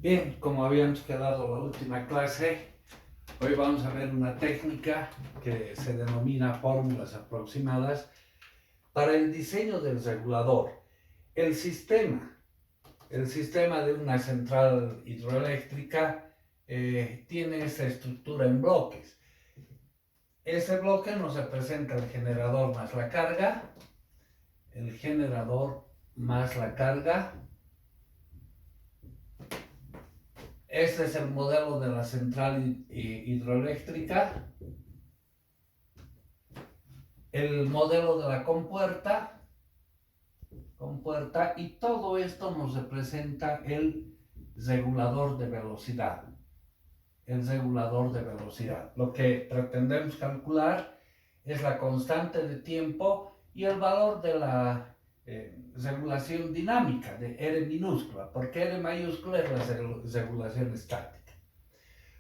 Bien, como habíamos quedado la última clase, hoy vamos a ver una técnica que se denomina fórmulas aproximadas para el diseño del regulador. El sistema, el sistema de una central hidroeléctrica tiene esta estructura en bloques. Ese bloque nos representa el generador más la carga, el generador más la carga. Este es el modelo de la central hidroeléctrica, el modelo de la compuerta, y todo esto nos representa el regulador de velocidad. Lo que pretendemos calcular es la constante de tiempo y el valor de la regulación dinámica de R minúscula, porque R mayúscula es la regulación estática.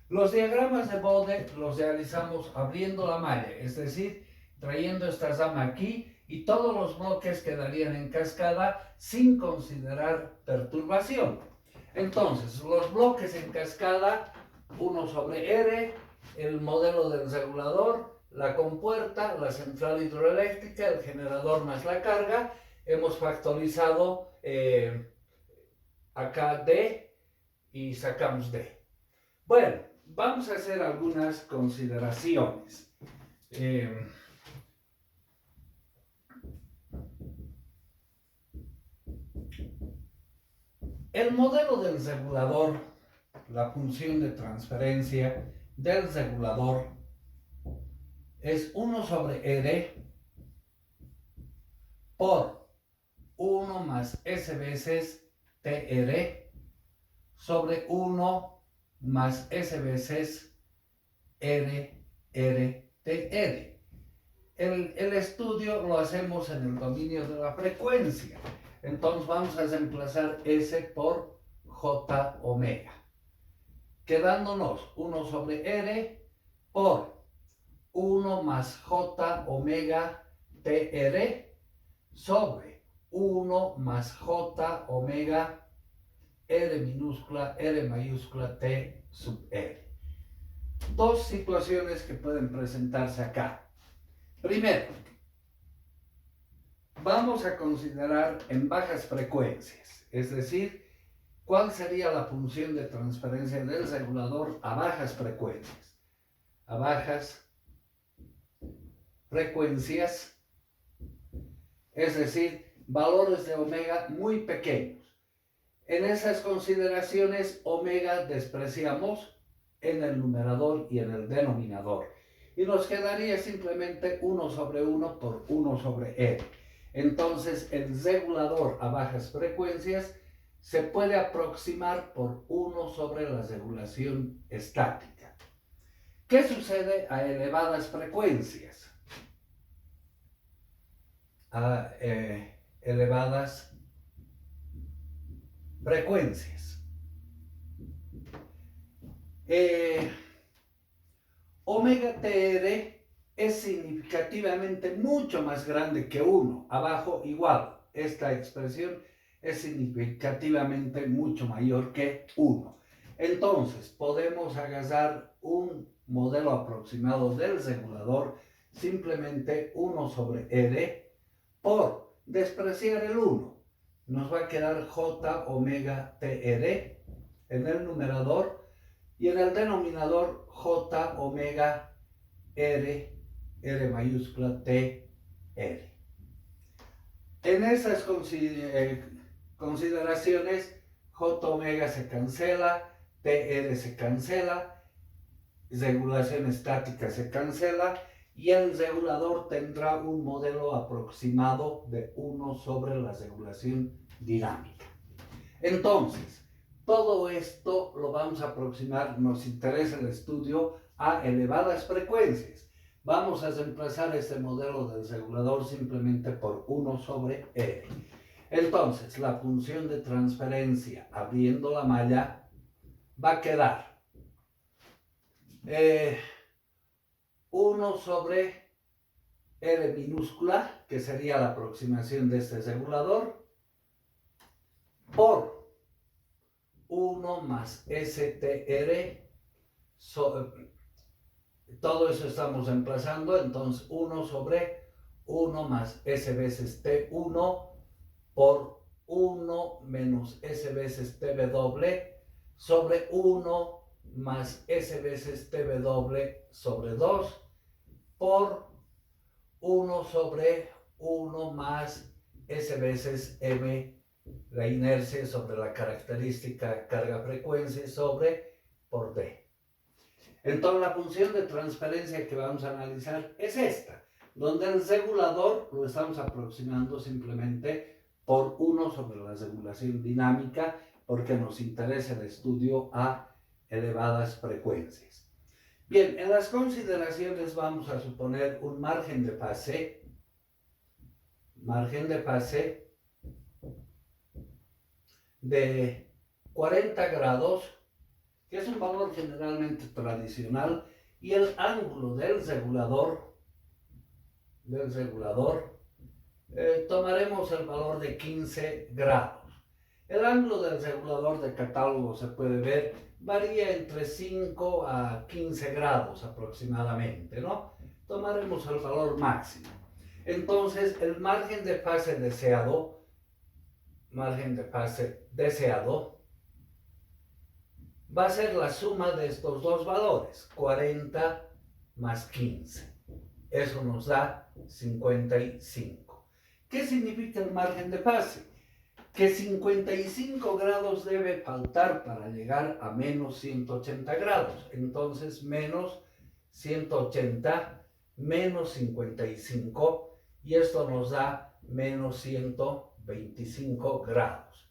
Los diagramas de Bode los realizamos abriendo la malla, es decir, trayendo esta rama aquí y todos los bloques quedarían en cascada sin considerar perturbación. Entonces, los bloques en cascada, 1 sobre R, el modelo del regulador, la compuerta, la central hidroeléctrica, el generador más la carga. Hemos factorizado acá D y sacamos D. Bueno, vamos a hacer algunas consideraciones. El modelo del regulador, la función de transferencia del regulador es 1 sobre R por 1 más S veces TR sobre 1 más S veces RTR. El estudio lo hacemos en el dominio de la frecuencia. Entonces vamos a reemplazar S por J omega, quedándonos 1 sobre R por 1 más J omega TR sobre 1 más J omega R minúscula, R mayúscula, T sub R. Dos situaciones que pueden presentarse acá. Primero, vamos a considerar en bajas frecuencias, es decir, ¿cuál sería la función de transferencia del regulador a bajas frecuencias? A bajas frecuencias, es decir, valores de omega muy pequeños. En esas consideraciones, omega despreciamos en el numerador y en el denominador. Y nos quedaría simplemente 1 sobre 1 por 1 sobre R. Entonces, el regulador a bajas frecuencias se puede aproximar por 1 sobre la regulación estática. ¿Qué sucede a elevadas frecuencias? A elevadas frecuencias. Omega TR es significativamente mucho más grande que 1, abajo igual. Esta expresión es significativamente mucho mayor que 1. Entonces, podemos agarrar un modelo aproximado del regulador, simplemente 1 sobre R, por despreciar el 1. Nos va a quedar J omega TR en el numerador y en el denominador J omega R, R mayúscula, T, R. En esas consideraciones, J omega se cancela, TR se cancela, regulación estática se cancela y el regulador tendrá un modelo aproximado de 1 sobre la regulación dinámica. Entonces, todo esto lo vamos a aproximar, nos interesa el estudio a elevadas frecuencias. Vamos a reemplazar este modelo del regulador simplemente por 1 sobre R. Entonces, la función de transferencia abriendo la malla va a quedar 1 sobre R minúscula, que sería la aproximación de este regulador, por 1 1 más STR, todo eso estamos emplazando, entonces 1 sobre 1 más S veces T1 por 1 menos S veces TW sobre 1 más S veces TW sobre 2 por 1 sobre 1 más S veces M, la inercia sobre la característica carga-frecuencia sobre por D. Entonces la función de transferencia que vamos a analizar es esta, donde el regulador lo estamos aproximando simplemente por 1 sobre la regulación dinámica, porque nos interesa el estudio a elevadas frecuencias. Bien, en las consideraciones vamos a suponer un margen de fase de 40 grados, que es un valor generalmente tradicional, y el ángulo del regulador, tomaremos el valor de 15 grados. El ángulo del regulador de catálogo se puede ver, varía entre 5 a 15 grados aproximadamente, ¿no? Tomaremos el valor máximo. Entonces, el margen de fase deseado va a ser la suma de estos dos valores, 40 más 15. Eso nos da 55. ¿Qué significa el margen de fase? Que 55 grados debe faltar para llegar a menos 180 grados. Entonces, menos 180 menos 55, y esto nos da menos 125 grados.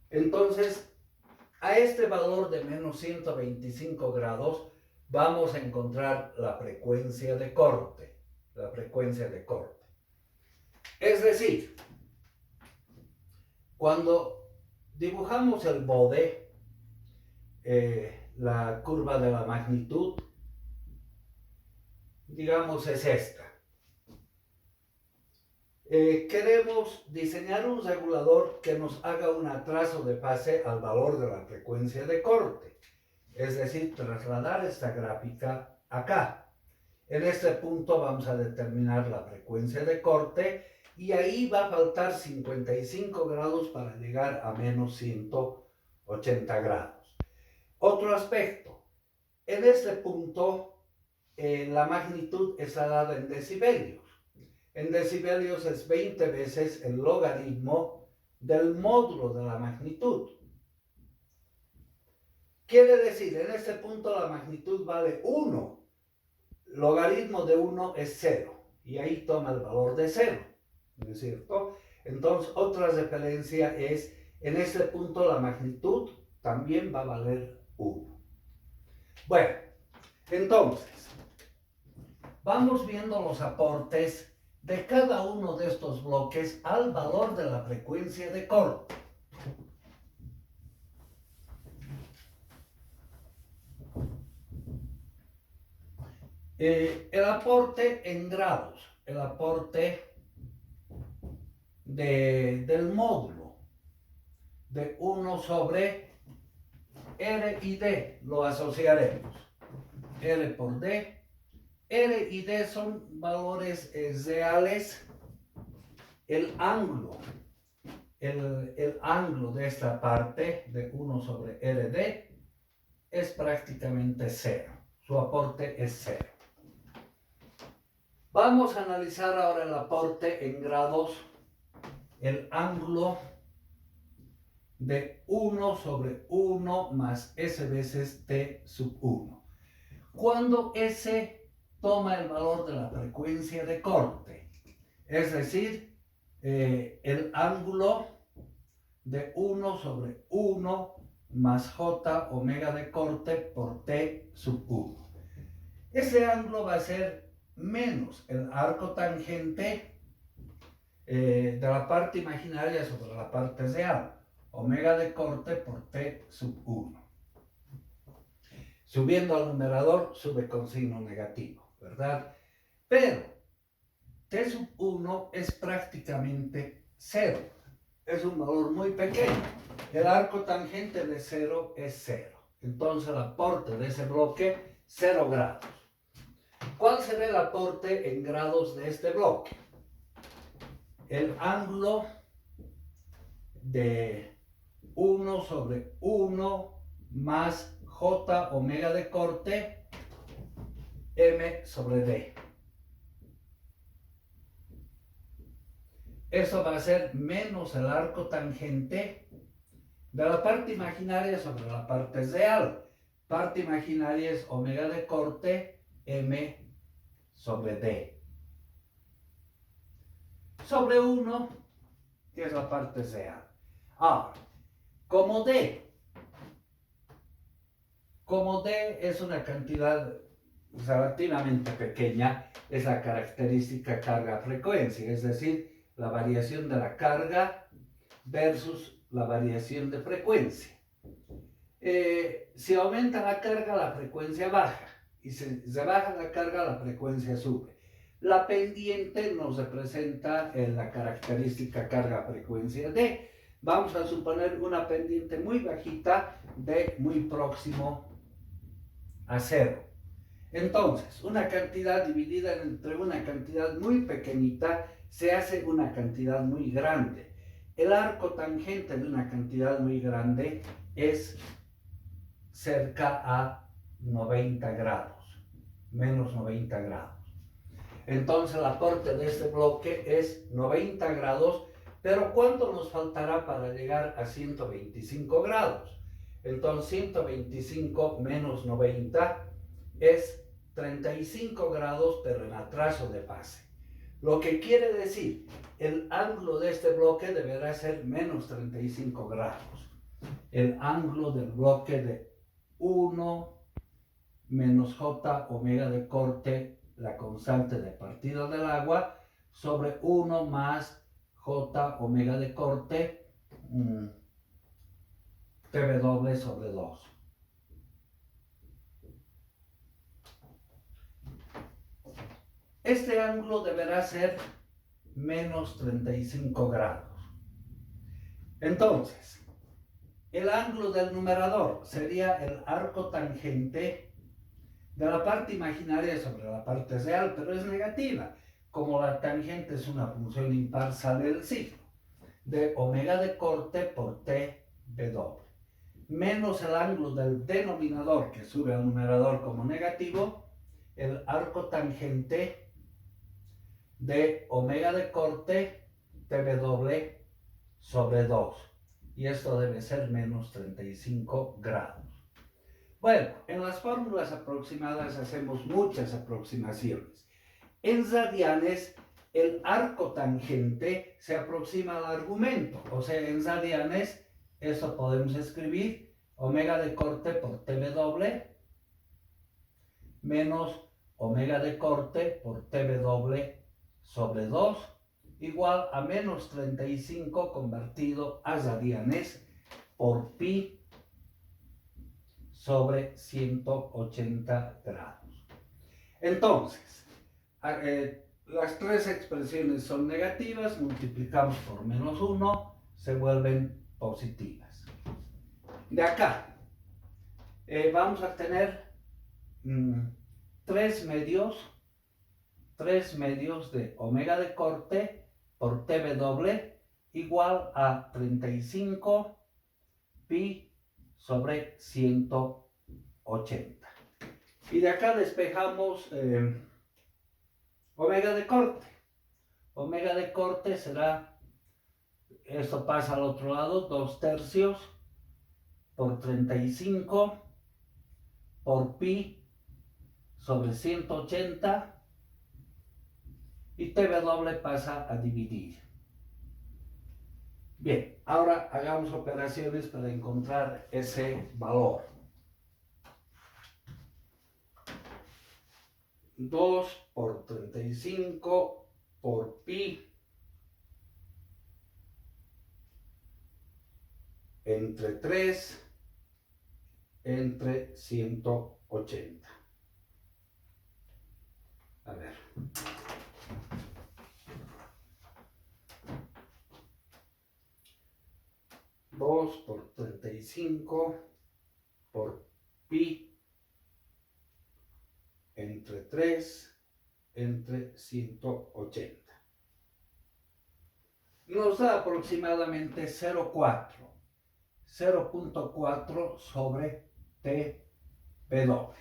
Entonces, a este valor de menos 125 grados vamos a encontrar la frecuencia de corte. Es decir, cuando dibujamos el bode, la curva de la magnitud, digamos, es esta. Queremos diseñar un regulador que nos haga un atraso de fase al valor de la frecuencia de corte. Es decir, trasladar esta gráfica acá. En este punto vamos a determinar la frecuencia de corte y ahí va a faltar 55 grados para llegar a menos 180 grados. Otro aspecto. En este punto, la magnitud está dada en decibelios. En decibelios es 20 veces el logaritmo del módulo de la magnitud. Quiere decir, en este punto la magnitud vale 1. Logaritmo de 1 es 0. Y ahí toma el valor de 0. ¿No es cierto? Entonces, otra referencia es, en este punto la magnitud también va a valer 1. Bueno, entonces, vamos viendo los aportes de cada uno de estos bloques al valor de la frecuencia de corte. El aporte en grados, el aporte del módulo de 1 sobre R y D, lo asociaremos. R por D. R y D son valores reales. El ángulo de esta parte de 1 sobre RD es prácticamente 0. Su aporte es 0. Vamos a analizar ahora el aporte en grados, el ángulo de 1 sobre 1 más S veces T sub 1. Cuando S toma el valor de la frecuencia de corte, es decir, el ángulo de 1 sobre 1 más J omega de corte por T sub 1. Ese ángulo va a ser menos el arco tangente de la parte imaginaria sobre la parte real, omega de corte por T sub 1. Subiendo al numerador, sube con signo negativo, ¿verdad? Pero T sub 1 es prácticamente 0. Es un valor muy pequeño. El arco tangente de 0 es 0. Entonces el aporte de ese bloque, 0 grados. ¿Cuál será el aporte en grados de este bloque? El ángulo de 1 sobre 1 más J omega de corte M sobre D. Eso va a ser menos el arco tangente de la parte imaginaria sobre la parte real. Parte imaginaria es omega de corte M sobre D. Sobre 1, que es la parte real. Ahora, como D es una cantidad relativamente pequeña, es la característica carga-frecuencia, es decir, la variación de la carga versus la variación de frecuencia. Si aumenta la carga, la frecuencia baja, y si se baja la carga, la frecuencia sube. La pendiente nos representa la característica carga-frecuencia D. Vamos a suponer una pendiente muy bajita de muy próximo a 0. Entonces, una cantidad dividida entre una cantidad muy pequeñita se hace una cantidad muy grande. El arco tangente de una cantidad muy grande es cerca a 90 grados, menos 90 grados. Entonces el aporte de este bloque es 90 grados, pero ¿cuánto nos faltará para llegar a 125 grados? Entonces 125 menos 90 es 35 grados, pero en atraso de fase. Lo que quiere decir, el ángulo de este bloque deberá ser menos 35 grados. El ángulo del bloque de 1 menos J omega de corte, la constante de partida del agua, sobre 1 más J omega de corte, TW sobre 2. Este ángulo deberá ser menos 35 grados. Entonces, el ángulo del numerador sería el arco tangente de la parte imaginaria sobre la parte real, pero es negativa. Como la tangente es una función impar, sale el signo de omega de corte por TW. Menos el ángulo del denominador que sube al numerador como negativo, el arco tangente de omega de corte TW sobre 2. Y esto debe ser menos 35 grados. Bueno, en las fórmulas aproximadas hacemos muchas aproximaciones. En radianes, el arco tangente se aproxima al argumento. O sea, en radianes, eso podemos escribir omega de corte por TW menos omega de corte por TW sobre 2 igual a menos 35 convertido a radianes por pi sobre 180 grados. Entonces, las tres expresiones son negativas, multiplicamos por menos 1, se vuelven positivas. De acá, vamos a tener 3 medios de omega de corte por TW igual a 35 pi sobre 180. Y de acá despejamos omega de corte. Omega de corte será, esto pasa al otro lado, 2/3 por 35 por pi sobre 180 y TW pasa a dividir. Bien, ahora hagamos operaciones para encontrar ese valor. 2 por 35 por pi entre 3 entre 180. A ver. 2 por 35 por pi entre 3 entre 180. Nos da aproximadamente 0.4 sobre TW.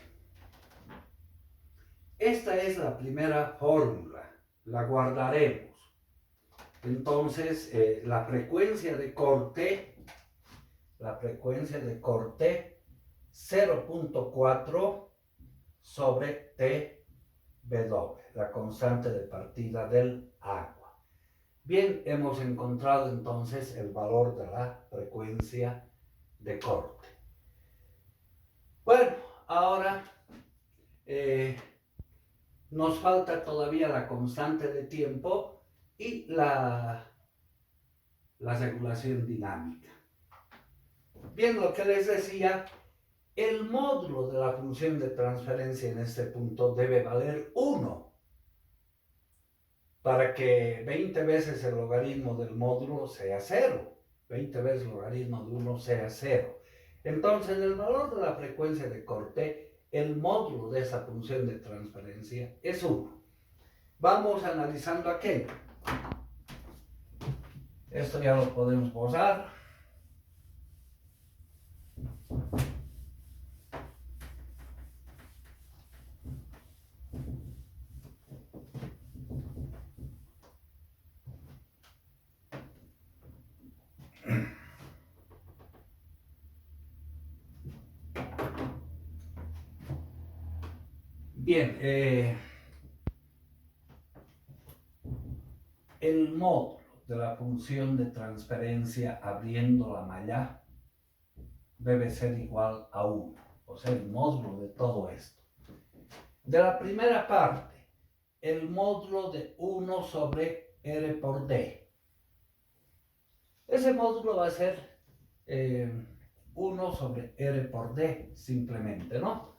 Esta es la primera fórmula, la guardaremos. Entonces, la frecuencia de corte 0.4 sobre TW, la constante de partida del agua. Bien, hemos encontrado entonces el valor de la frecuencia de corte. Bueno, ahora nos falta todavía la constante de tiempo y la regulación dinámica. Bien, lo que les decía, el módulo de la función de transferencia en este punto debe valer 1 para que 20 veces el logaritmo del módulo sea 0. 20 veces el logaritmo de 1 sea 0. Entonces, el valor de la frecuencia de corte, el módulo de esa función de transferencia es 1. Vamos analizando aquello. Esto ya lo podemos borrar. Bien, el módulo de la función de transferencia abriendo la malla debe ser igual a 1, o sea, el módulo de todo esto. De la primera parte, el módulo de 1 sobre R por D. Ese módulo va a ser 1 sobre R por D, simplemente, ¿no?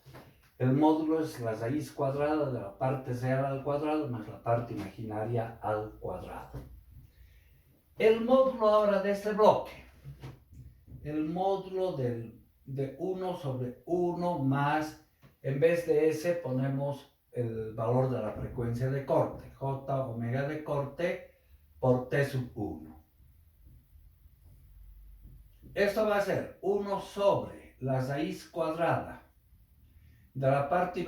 El módulo es la raíz cuadrada de la parte real al cuadrado más la parte imaginaria al cuadrado. El módulo ahora de este bloque, el módulo de 1 sobre 1 más, en vez de S ponemos el valor de la frecuencia de corte, J omega de corte por T sub 1. Esto va a ser 1 sobre la raíz cuadrada de la parte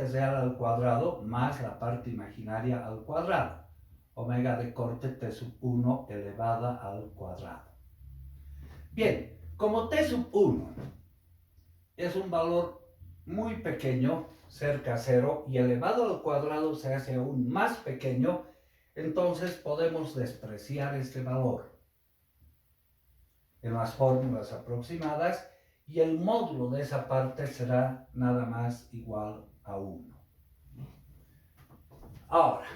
real al cuadrado más la parte imaginaria al cuadrado, omega de corte T sub 1 elevada al cuadrado. Bien, como T sub 1 es un valor muy pequeño, cerca a 0, y elevado al cuadrado se hace aún más pequeño, entonces podemos despreciar este valor en las fórmulas aproximadas y el módulo de esa parte será nada más igual a 1. Ahora,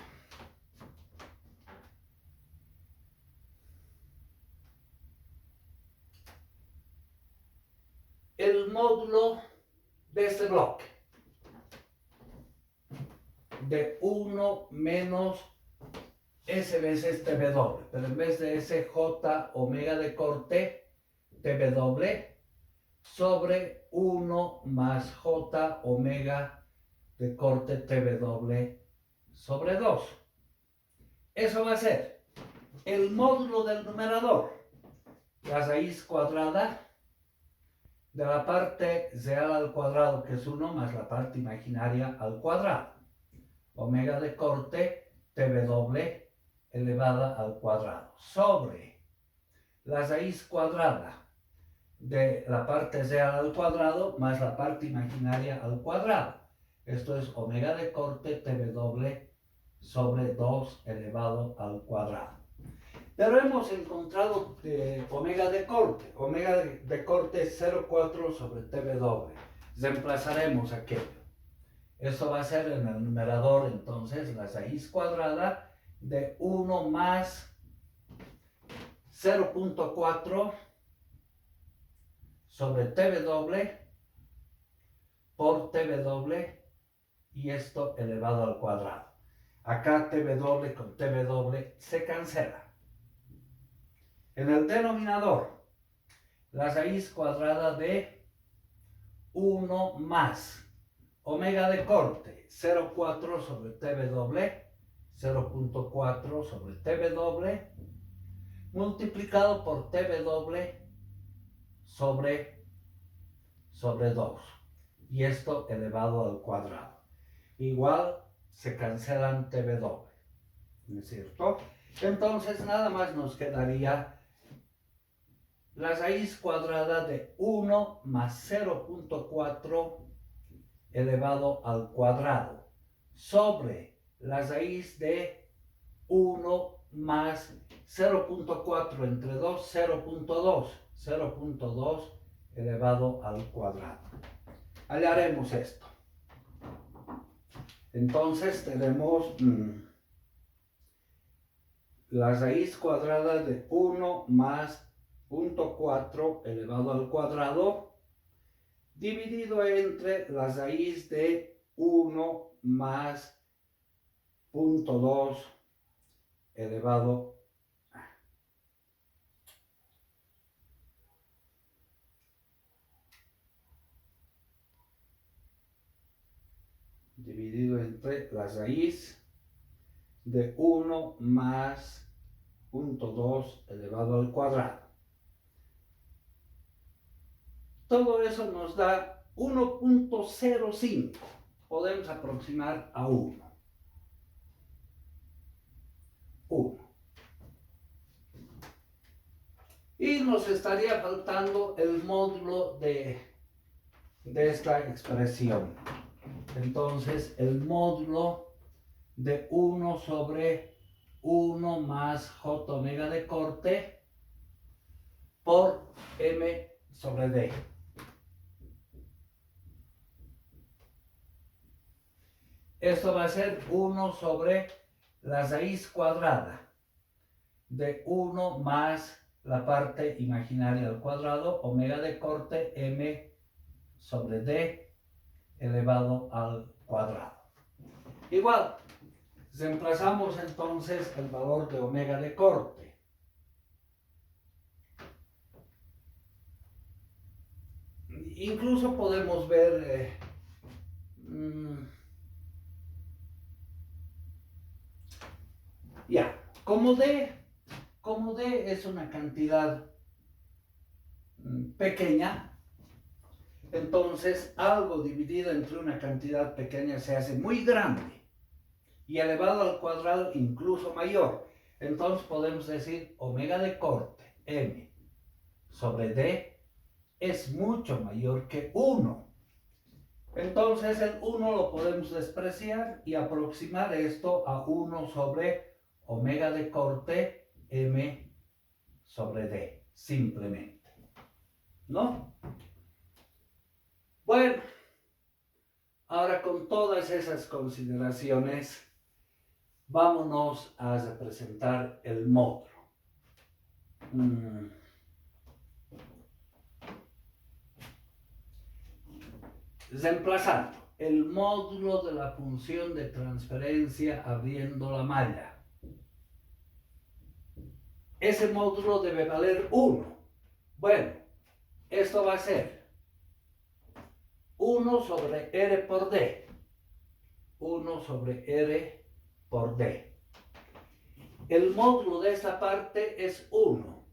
el módulo de este bloque de 1 menos S veces TW, pero en vez de S, J omega de corte TW sobre 1 más J omega de corte TW sobre 2. Eso va a ser el módulo del numerador, la raíz cuadrada de la parte real al cuadrado, que es 1, más la parte imaginaria al cuadrado. Omega de corte TW elevada al cuadrado, sobre la raíz cuadrada de la parte real al cuadrado, más la parte imaginaria al cuadrado. Esto es omega de corte TW sobre 2 elevado al cuadrado. Pero hemos encontrado omega de corte. Omega de corte es 0,4 sobre TW. Reemplazaremos aquello. Eso va a ser en el numerador, entonces, la raíz cuadrada de 1 más 0.4 sobre TW por TW y esto elevado al cuadrado. Acá TW con TW se cancela. En el denominador, la raíz cuadrada de 1 más omega de corte 0,4 sobre tb doble, 0,4 sobre tb doble, multiplicado por tb doble sobre 2. Y esto elevado al cuadrado. Igual se cancelan tb doble, ¿no es cierto? Entonces nada más nos quedaría la raíz cuadrada de 1 más 0,4 elevado al cuadrado sobre la raíz de 1 más 0,4 entre 2, 0,2. 0,2 elevado al cuadrado. Hallaremos esto. Entonces tenemos la raíz cuadrada de 1 más 0,4 elevado al cuadrado dividido entre la raíz de 1 más 0,2 elevado dividido entre la raíz de 1 más 0,2 elevado al cuadrado. Todo eso nos da 1,05. Podemos aproximar a 1. Y nos estaría faltando el módulo de esta expresión. Entonces, el módulo de 1 sobre 1 más j omega de corte por m sobre d. Esto va a ser 1 sobre la raíz cuadrada de 1 más la parte imaginaria al cuadrado, omega de corte m sobre d elevado al cuadrado. Igual, reemplazamos entonces el valor de omega de corte. Incluso podemos ver como D es una cantidad pequeña, entonces algo dividido entre una cantidad pequeña se hace muy grande y elevado al cuadrado incluso mayor. Entonces podemos decir omega de corte m sobre d es mucho mayor que 1. Entonces el 1 lo podemos despreciar y aproximar esto a 1 sobre omega de corte m sobre d, simplemente, ¿no? Bueno, ahora con todas esas consideraciones, vámonos a representar el módulo. Reemplazando el módulo de la función de transferencia abriendo la malla. Ese módulo debe valer 1. Bueno, esto va a ser 1 sobre R por D. 1 sobre R por D. El módulo de esta parte es 1.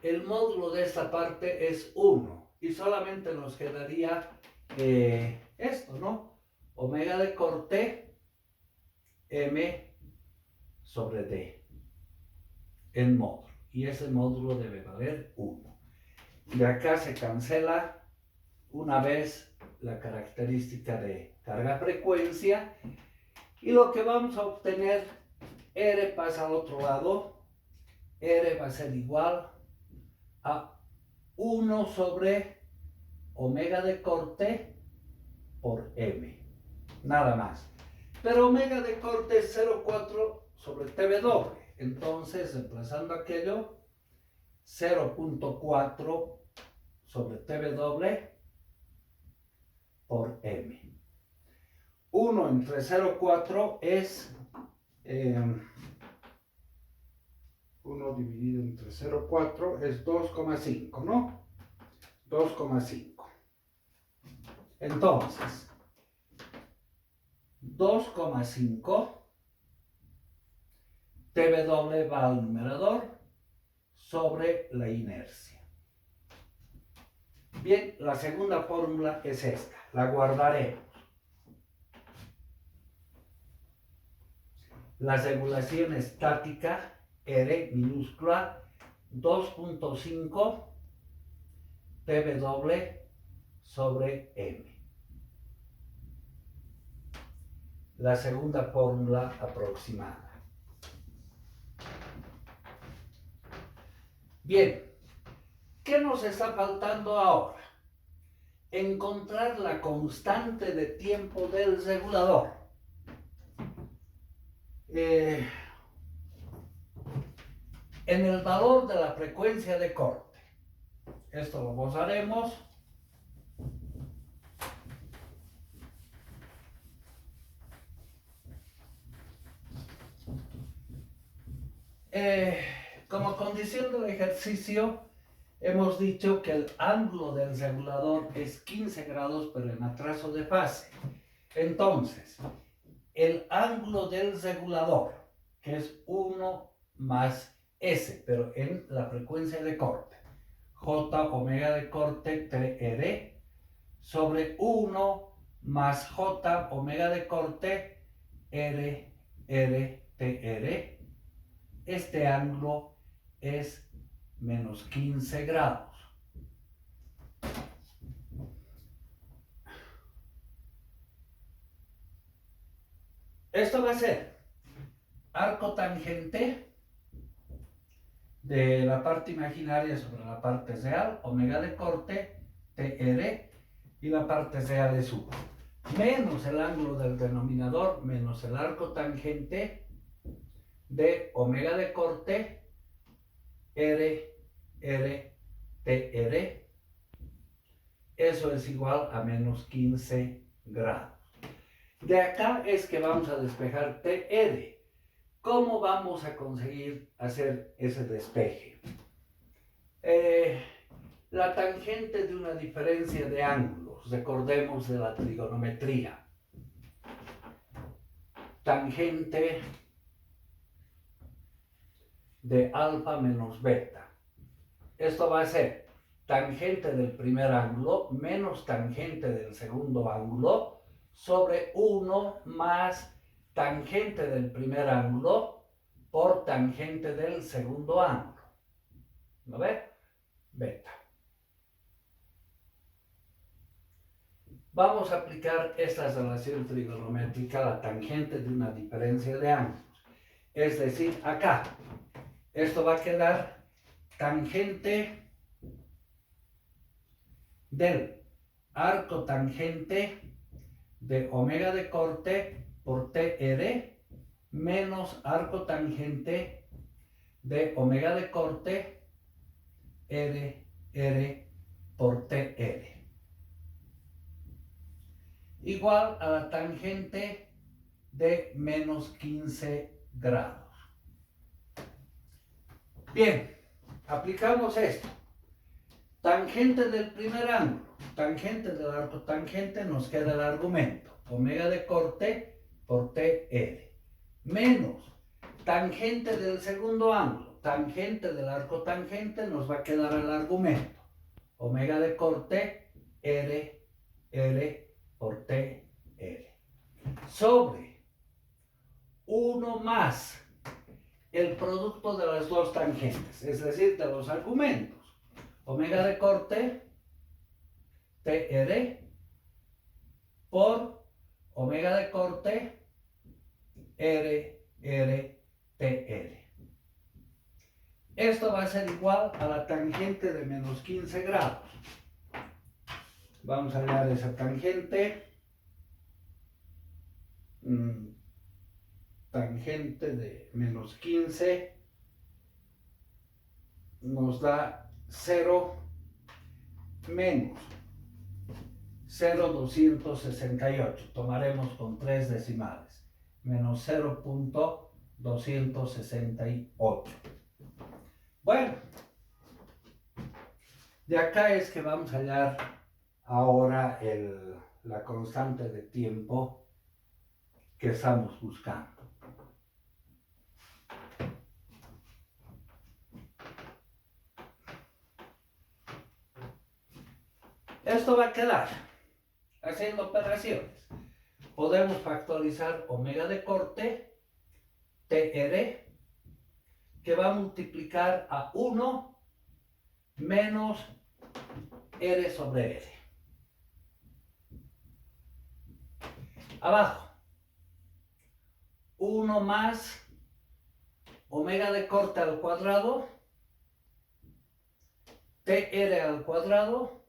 El módulo de esta parte es 1. Y solamente nos quedaría esto, ¿no? Omega de corte M sobre D. En módulo. Y ese módulo debe valer 1. De acá se cancela una vez la característica de carga-frecuencia. Y lo que vamos a obtener, R pasa al otro lado. R va a ser igual a 1 sobre omega de corte por m. Nada más. Pero omega de corte es 0,4 sobre tb doble. Entonces, reemplazando aquello, 0,4 sobre tb doble por m. 1 entre 0,4 es 1 dividido entre 0,4 es 2,5, ¿no? 2,5. Entonces, 2,5 TW va al numerador sobre la inercia. Bien, la segunda fórmula es esta, la guardaremos. La regulación estática R minúscula 2,5 TW sobre M. La segunda fórmula aproximada. Bien, ¿qué nos está faltando ahora? Encontrar la constante de tiempo del regulador. En el valor de la frecuencia de corte. Esto lo usaremos. Como condición del ejercicio, hemos dicho que el ángulo del regulador es 15 grados, pero en atraso de fase. Entonces, el ángulo del regulador, que es 1 más S, pero en la frecuencia de corte, J omega de corte TR, sobre 1 más J omega de corte R TR. Este ángulo es menos 15 grados. Esto va a ser arco tangente de la parte imaginaria sobre la parte real, omega de corte, TR, y la parte real es 1. Menos el ángulo del denominador, menos el arco tangente de omega de corte, TR. Eso es igual a menos 15 grados. De acá es que vamos a despejar TR. ¿Cómo vamos a conseguir hacer ese despeje? La tangente de una diferencia de ángulos, recordemos de la trigonometría. Tangente de alfa menos beta. Esto va a ser tangente del primer ángulo menos tangente del segundo ángulo sobre 1 más tangente del primer ángulo por tangente del segundo ángulo. ¿No ve? Beta. Vamos a aplicar esta relación trigonométrica a la tangente de una diferencia de ángulos. Es decir, acá, esto va a quedar tangente del arco tangente de omega de corte por TR menos arco tangente de omega de corte R por TR. Igual a la tangente de menos 15 grados. Bien, aplicamos esto. Tangente del primer ángulo, tangente del arco tangente, nos queda el argumento, omega de corte por TR, menos tangente del segundo ángulo, tangente del arco tangente, nos va a quedar el argumento, omega de corte R por TR, sobre 1 más el producto de las dos tangentes, es decir, de los argumentos. Omega de corte TR por omega de corte TR. Esto va a ser igual a la tangente de menos 15 grados. Vamos a hallar esa tangente. Tangente de menos 15 nos da 0 menos 0,268. Tomaremos con 3 decimales. Menos 0,268. Bueno, de acá es que vamos a hallar ahora la constante de tiempo que estamos buscando. Esto va a quedar haciendo operaciones. Podemos factorizar omega de corte, TR, que va a multiplicar a 1 menos R sobre R. Abajo, 1 más omega de corte al cuadrado, TR al cuadrado,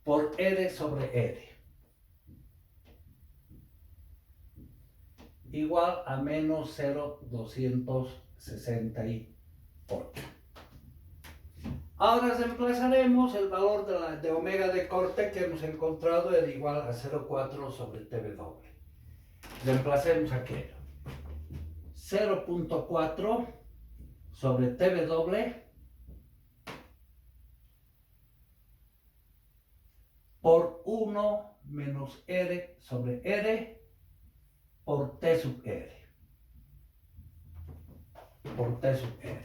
por R sobre R. Igual a menos 0,268. Ahora reemplazaremos el valor de omega de corte que hemos encontrado era igual a 0,4 sobre TW. Reemplacemos aquello. 0,4 sobre TW por 1 menos R sobre R por T sub R. Por T sub R.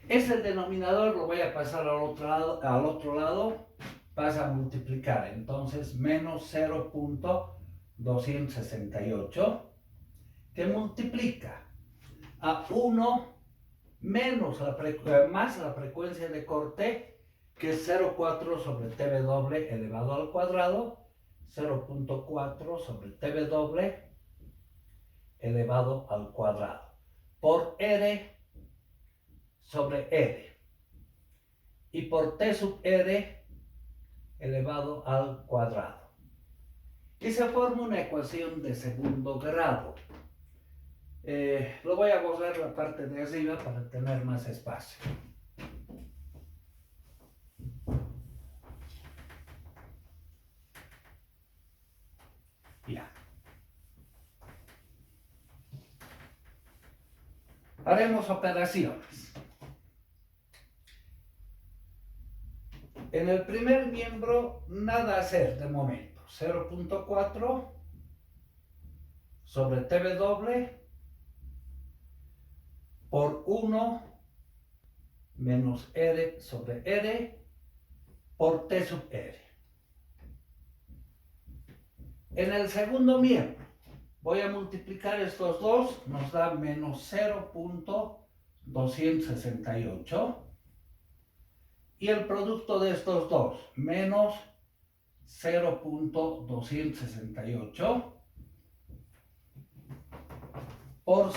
Ese denominador lo voy a pasar al otro lado, pasa a multiplicar, entonces menos 0,268 que multiplica a 1 menos más la frecuencia de corte, que es 0,4 sobre TW elevado al cuadrado, 0,4 sobre TW elevado al cuadrado, por R sobre R, y por T sub R elevado al cuadrado. Y se forma una ecuación de segundo grado. Lo voy a borrar la parte de arriba para tener más espacio. Ya. Haremos operaciones. En el primer miembro, nada a hacer de momento. 0,4 sobre TW por 1 menos R sobre R por T sub R. En el segundo miembro, voy a multiplicar estos dos, nos da menos 0,268. Y el producto de estos dos, menos 0,268 por